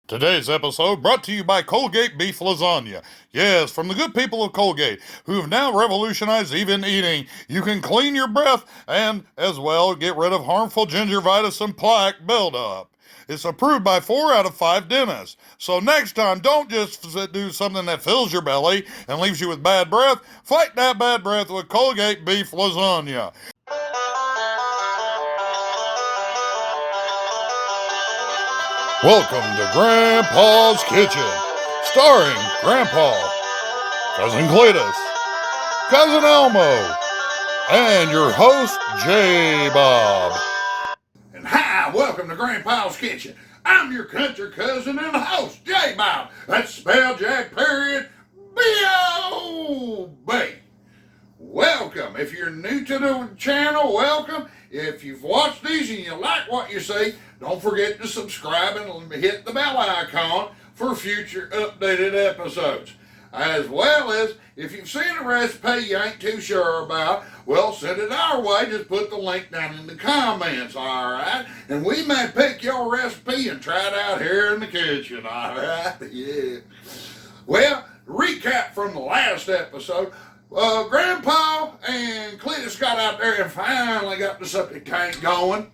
Today's episode brought to you by Colgate Beef Lasagna. Yes, from the good people of Colgate, who have now revolutionized even eating. You can clean your breath and, as well, get rid of harmful gingivitis and plaque buildup. It's approved by 4 out of 5 dentists. So next time, don't just do something that fills your belly and leaves you with bad breath. Fight that bad breath with Colgate Beef Lasagna. Welcome to Grandpa's Kitchen, starring Grandpa, Cousin Cletus, Cousin Elmo, and your host, J-Bob. And hi, welcome to Grandpa's Kitchen. I'm your country cousin and host, J-Bob. That's spelled Jack period B-O-B. Welcome. If you're new to the channel, welcome. If you've watched these and you like what you see, don't forget to subscribe and hit the bell icon for future updated episodes. As well as, if you've seen a recipe you ain't too sure about, well, send it our way. Just put the link down in the comments, all right? And we may pick your recipe and try it out here in the kitchen, all right? Yeah. Well, recap from the last episode. Grandpa and Cletus got out there and finally got the septic tank going.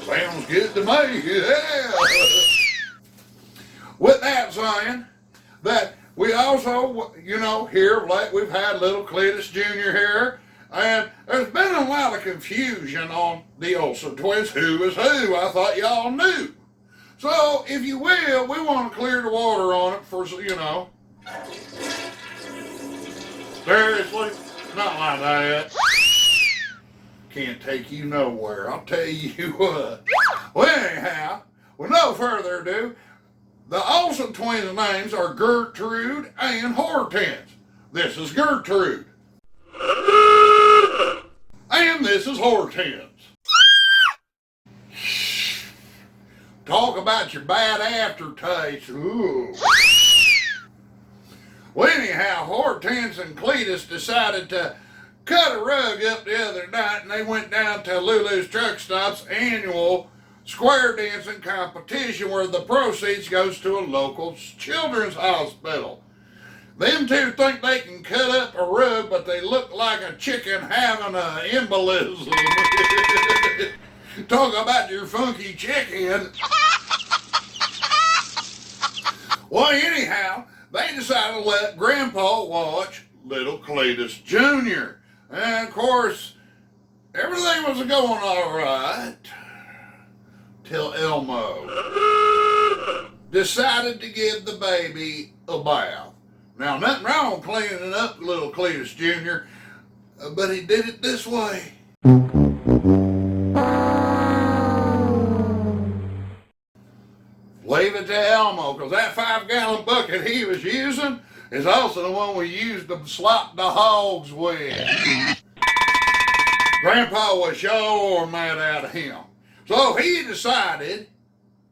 Sounds good to me, yeah. With that saying, that we also, here of late we've had little Cletus Jr. here, and there's been a lot of confusion on the Olsen twins, who is who. I thought y'all knew. So, if you will, we want to clear the water on it for, Seriously? Not like that. Can't take you nowhere, I'll tell you what. Well, anyhow, with no further ado, the Olsen twins' names are Gertrude and Hortense. This is Gertrude. And this is Hortense. Talk about your bad aftertaste. Ooh. Well, anyhow, Hortense and Cletus decided to cut a rug up the other night, and they went down to Lulu's Truck Stop's annual square dancing competition, where the proceeds goes to a local children's hospital. Them two think they can cut up a rug, but they look like a chicken having an embolism. Talk about your funky chicken. Well, anyhow, they decided to let Grandpa watch little Cletus Jr. And of course, everything was going all right till Elmo decided to give the baby a bath. Now, nothing wrong with cleaning up little Cletus Jr., but he did it this way. Leave it to Elmo, because that 5-gallon bucket he was using is also the one we used to slop the hogs with. Grandpa was sure mad out of him. So he decided,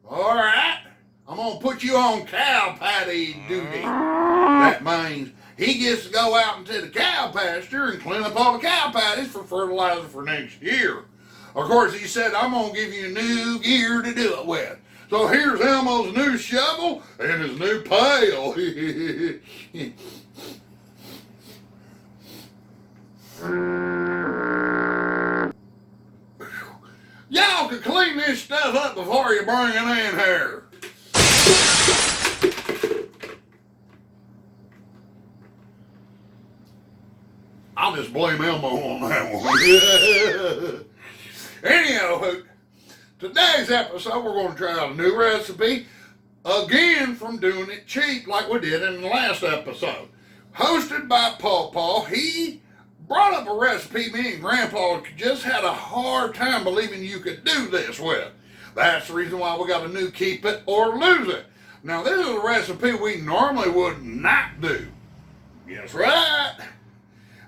all right, I'm going to put you on cow patty duty. That means he gets to go out into the cow pasture and clean up all the cow patties for fertilizer for next year. Of course, he said, I'm going to give you new gear to do it with. So here's Elmo's new shovel and his new pail. Y'all can clean this stuff up before you bring it in here. I'll just blame Elmo on that one. Anyhow, today's episode, we're going to try out a new recipe, again from doing it cheap like we did in the last episode. Hosted by Paw-Paw, he brought up a recipe me and Grandpa just had a hard time believing you could do this with. That's the reason why we got a new keep it or lose it. Now, this is a recipe we normally would not do. Yes, right.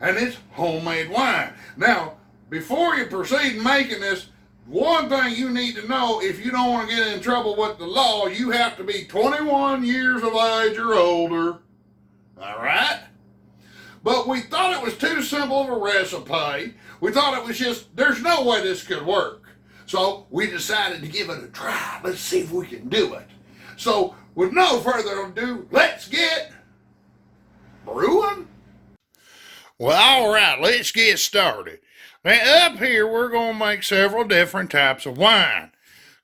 And it's homemade wine. Now, before you proceed in making this, one thing you need to know, if you don't want to get in trouble with the law, you have to be 21 years of age or older. All right? But we thought it was too simple of a recipe. We thought it was just, there's no way this could work. So we decided to give it a try. Let's see if we can do it. So with no further ado, let's get brewing. Well, all right, let's get started. Now, up here, we're going to make several different types of wine.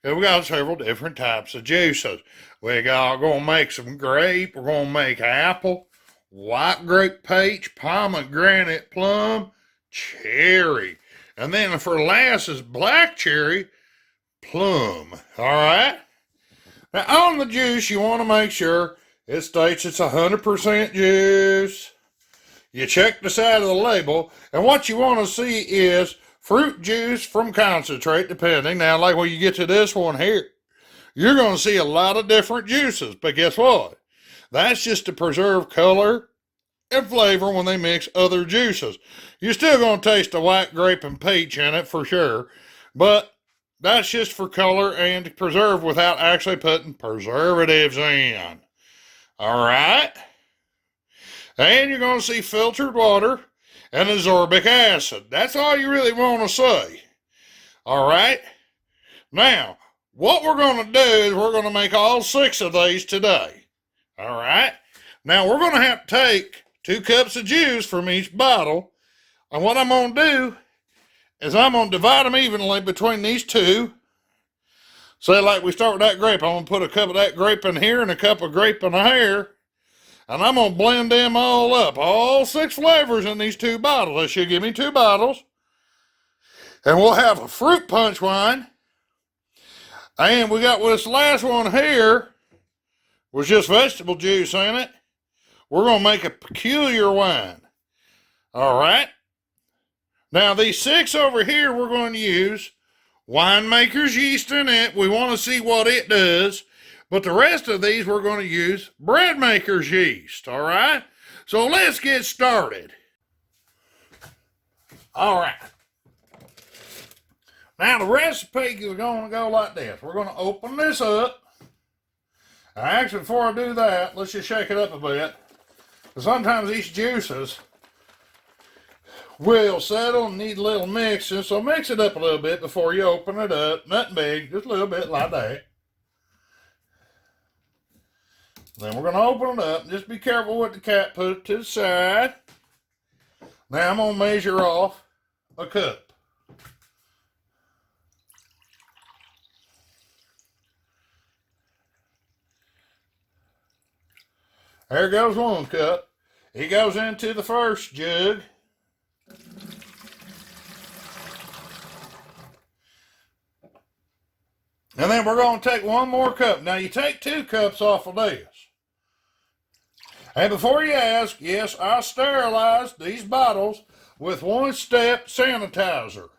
We got several different types of juices. We're going to make some grape. We're going to make apple, white grape peach, pomegranate plum, cherry. And then for last is black cherry, plum. All right? Now, on the juice, you want to make sure it states it's 100% juice. You check the side of the label, and what you want to see is fruit juice from concentrate, depending. Now, like when you get to this one here, you're going to see a lot of different juices. But guess what? That's just to preserve color and flavor when they mix other juices. You're still going to taste the white grape and peach in it for sure, but that's just for color and to preserve without actually putting preservatives in. All right? And you're going to see filtered water and ascorbic acid. That's all you really want to say. All right? Now, what we're going to do is we're going to make all 6 of these today. All right? Now, we're going to have to take 2 cups of juice from each bottle. And what I'm going to do is I'm going to divide them evenly between these 2. Say like we start with that grape. I'm going to put a cup of that grape in here and a cup of grape in here. And I'm going to blend them all up. All 6 flavors in these 2 bottles. That should give me 2 bottles. And we'll have a fruit punch wine. And we got this last one here was just vegetable juice in it. We're going to make a peculiar wine. All right. Now these 6 over here we're going to use winemaker's yeast in it. We want to see what it does. But the rest of these we're going to use bread maker's yeast, all right? So let's get started. All right. Now the recipe is going to go like this. We're going to open this up. Actually, before I do that, let's just shake it up a bit. Sometimes these juices will settle and need a little mixing, so mix it up a little bit before you open it up. Nothing big, just a little bit like that. Then we're going to open it up. Just be careful with the cap. Put it to the side. Now I'm going to measure off a cup. There goes 1 cup. It goes into the first jug. And then we're going to take 1 more cup. Now you take 2 cups off of this. And before you ask, yes, I sterilized these bottles with 1-step sanitizer.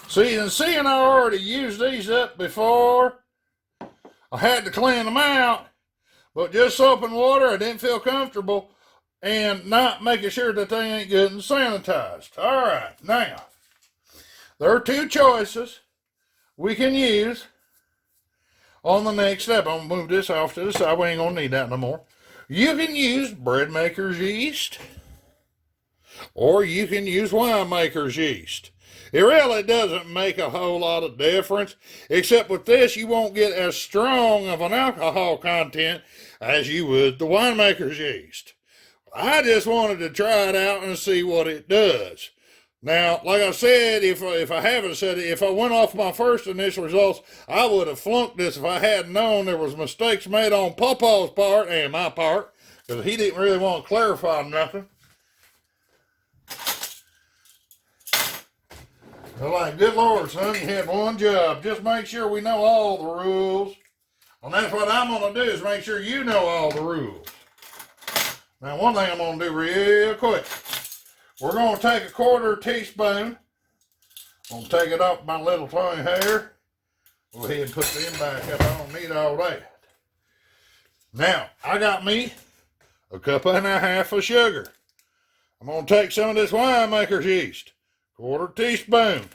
See, and seeing I already used these up before, I had to clean them out, but just soap and water, I didn't feel comfortable and not making sure that they ain't getting sanitized. All right, now, there are 2 choices we can use on the next step. I'm going to move this off to the side. We ain't going to need that no more. You can use bread maker's yeast, or you can use winemaker's yeast. It really doesn't make a whole lot of difference, except with this, you won't get as strong of an alcohol content as you would the winemaker's yeast. I just wanted to try it out and see what it does. Now, like I said, if I haven't said it, if I went off my first initial results, I would have flunked this if I hadn't known there was mistakes made on Paw-Paw's part and my part, because he didn't really want to clarify nothing. They're like, good Lord, son, you had 1 job. Just make sure we know all the rules. And that's what I'm going to do, is make sure you know all the rules. Now, one thing I'm going to do real quick. We're going to take a 1/4 teaspoon. I'm going to take it off my little tongue hair. Go ahead and put them back up. I don't need all that. Now, I got me a 1.5 cups of sugar. I'm going to take some of this winemaker's yeast, 1/4 teaspoon.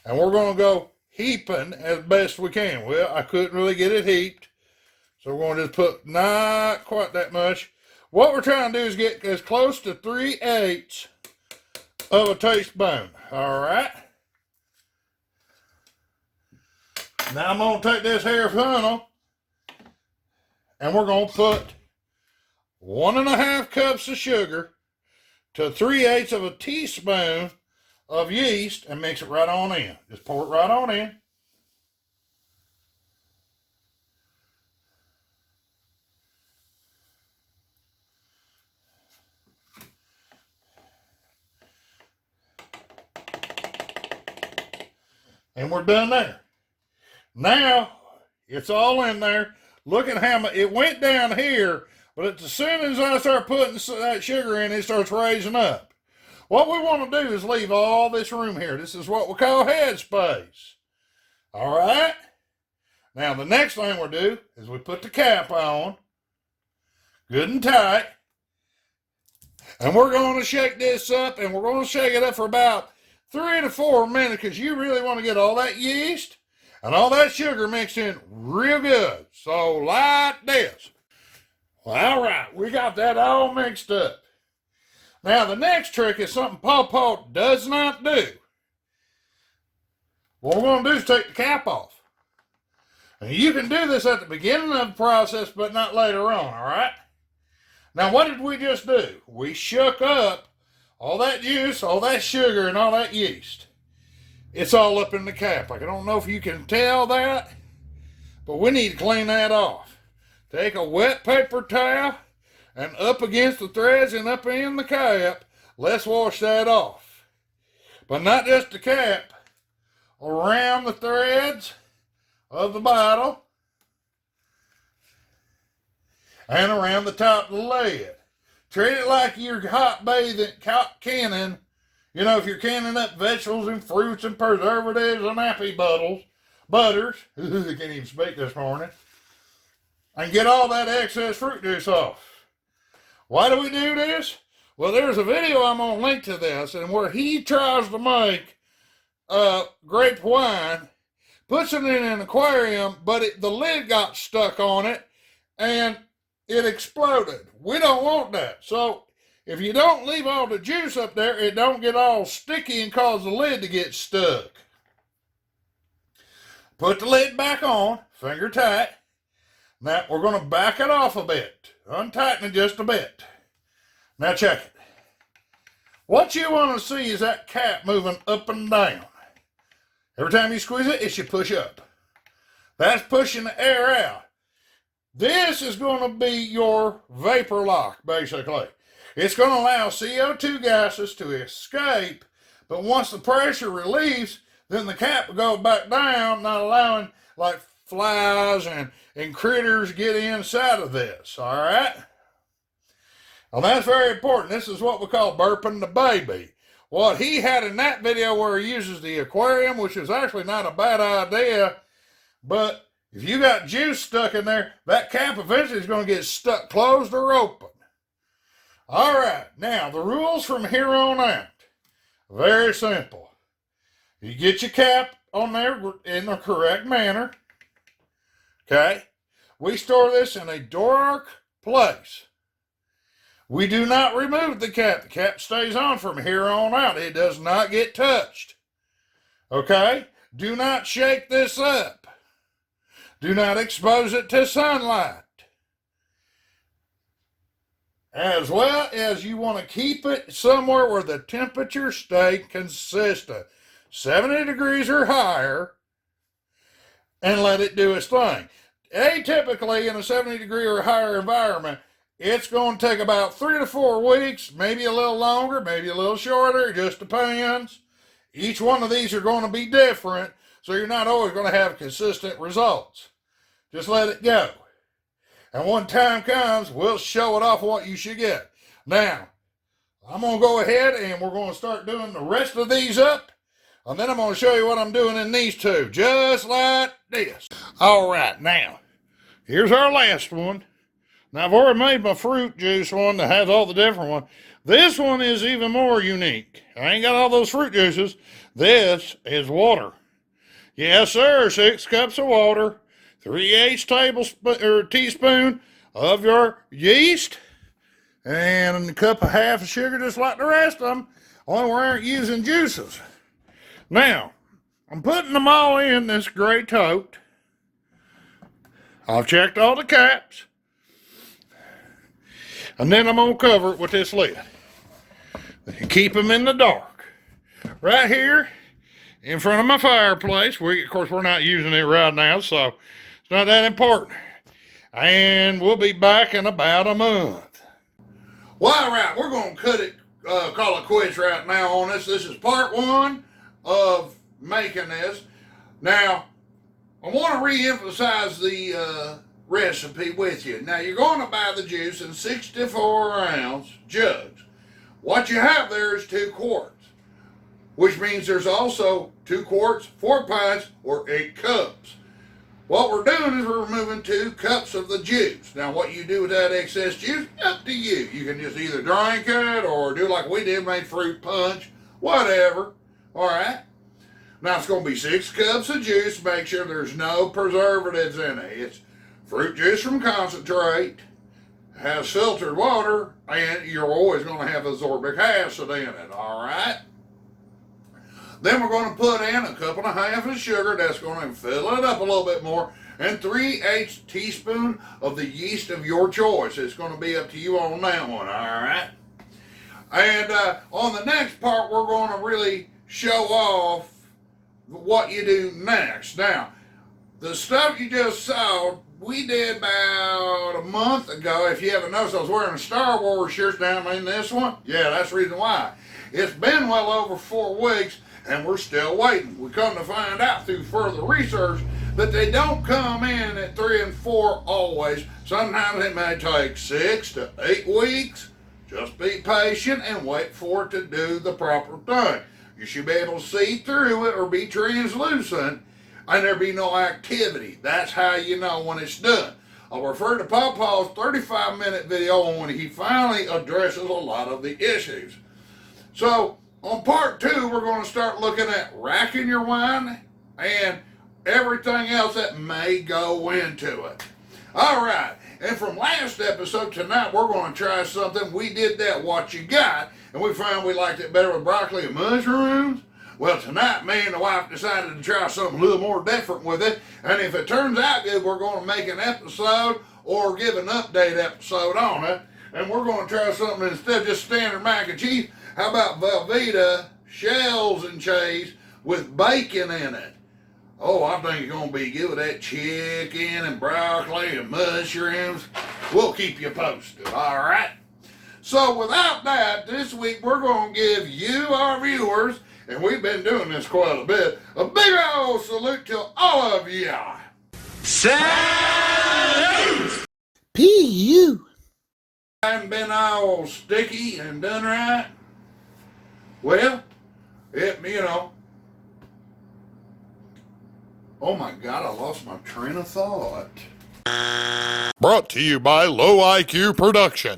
And we're going to go heaping as best we can. Well, I couldn't really get it heaped, so we're going to just put not quite that much. What we're trying to do is get as close to 3/8 of a teaspoon. All right. Now I'm going to take this hair funnel and we're going to put 1.5 cups of sugar to 3/8 of a teaspoon of yeast and mix it right on in. Just pour it right on in. And we're done there. Now, it's all in there. Look at how much, it went down here, but as soon as I start putting that sugar in, it starts raising up. What we want to do is leave all this room here. This is what we call head space. All right? Now, the next thing we'll do is we put the cap on, good and tight, and we're going to shake this up, and we're going to shake it up for about 3 to 4 minutes, because you really want to get all that yeast and all that sugar mixed in real good. So like this. Well, all right, we got that all mixed up. Now the next trick is something Paw-Paw does not do. What we're going to do is take the cap off. And you can do this at the beginning of the process, but not later on, all right? Now what did we just do? We shook up all that juice, all that sugar, and all that yeast. It's all up in the cap. I don't know if you can tell that, but we need to clean that off. Take a wet paper towel and up against the threads and up in the cap, let's wash that off. But not just the cap, around the threads of the bottle and around the top of the lid. Treat it like you're hot bathing, canning. You know, if you're canning up vegetables and fruits and preservatives and happy butters. I can't even speak this morning. And get all that excess fruit juice off. Why do we do this? Well, there's a video I'm going to link to this, and where he tries to make grape wine, puts it in an aquarium, but the lid got stuck on it, and it exploded. We don't want that. So if you don't leave all the juice up there, it don't get all sticky and cause the lid to get stuck. Put the lid back on, finger tight. Now we're going to back it off a bit. Untighten it just a bit. Now check it. What you want to see is that cap moving up and down. Every time you squeeze it, it should push up. That's pushing the air out. This is going to be your vapor lock, basically. It's going to allow CO2 gases to escape, but once the pressure relieves, then the cap will go back down, not allowing like flies and critters get inside of this, all right? Well, that's very important. This is what we call burping the baby. What he had in that video where he uses the aquarium, which is actually not a bad idea, but if you got juice stuck in there, that cap eventually is going to get stuck closed or open. All right, now the rules from here on out, very simple. You get your cap on there in the correct manner, okay? We store this in a dark place. We do not remove the cap. The cap stays on from here on out. It does not get touched, okay? Do not shake this up. Do not expose it to sunlight. As well as you want to keep it somewhere where the temperature stays consistent, 70 degrees or higher, and let it do its thing. Atypically, in a 70-degree or higher environment, it's going to take about 3 to 4 weeks, maybe a little longer, maybe a little shorter, it just depends. Each one of these are going to be different, so you're not always going to have consistent results. Just let it go. And when time comes, we'll show it off what you should get. Now, I'm going to go ahead and we're going to start doing the rest of these up. And then I'm going to show you what I'm doing in these two, just like this. All right, now, here's our last one. Now, I've already made my fruit juice one that has all the different ones. This one is even more unique. I ain't got all those fruit juices. This is water. Yes, sir, 6 cups of water, 3/8 teaspoon of your yeast, and a cup and a half of sugar, just like the rest of them. only we aren't using juices. Now, I'm putting them all in this gray tote. I've checked all the caps. And then I'm going to cover it with this lid. And keep them in the dark. Right here in front of my fireplace. Of course, we're not using it right now, so it's not that important. And we'll be back in about a month. Well, all right, we're going to call it quits right now on this. This is part 1 of making this. Now, I want to re-emphasize the recipe with you. Now, you're going to buy the juice in 64-ounce jugs. What you have there is 2 quarts, which means there's also 2 quarts, 4 pints, or 8 cups. What we're doing is we're removing 2 cups of the juice. Now, what you do with that excess juice, up to you. You can just either drink it or do like we did, make fruit punch, whatever. All right? Now, it's going to be 6 cups of juice. Make sure there's no preservatives in it. It's fruit juice from concentrate, has filtered water, and you're always going to have ascorbic acid in it. All right? Then we're going to put in a 1.5 cups of sugar. That's going to fill it up a little bit more. And 3/8 teaspoon of the yeast of your choice. It's going to be up to you on that one, all right? And on the next part, we're going to really show off what you do next. Now, the stuff you just saw, we did about a month ago. If you haven't noticed, I was wearing a Star Wars shirt down in this one. Yeah, that's the reason why. It's been well over 4 weeks, and we're still waiting. We come to find out through further research that they don't come in at 3 and 4 always. Sometimes it may take 6 to 8 weeks. Just be patient and wait for it to do the proper thing. You should be able to see through it or be translucent, and there be no activity. That's how you know when it's done. I'll refer to Paw-Paw's 35-minute video on when he finally addresses a lot of the issues. So, on part 2, we're going to start looking at racking your wine and everything else that may go into it. All right, and from last episode, tonight we're going to try something. We did that What You Got, and we found we liked it better with broccoli and mushrooms. Well, tonight, me and the wife decided to try something a little more different with it, and if it turns out good, we're going to make an episode or give an update episode on it, and we're going to try something instead of just standard mac and cheese. How about Velveeta shells and cheese with bacon in it? Oh, I think it's going to be good with that chicken and broccoli and mushrooms. We'll keep you posted, all right? So without that, this week we're going to give you, our viewers, and we've been doing this quite a bit, a big old salute to all of ya. Salute! P.U. Haven't been all sticky and done right. Well, oh my God, I lost my train of thought. Brought to you by Low IQ Production.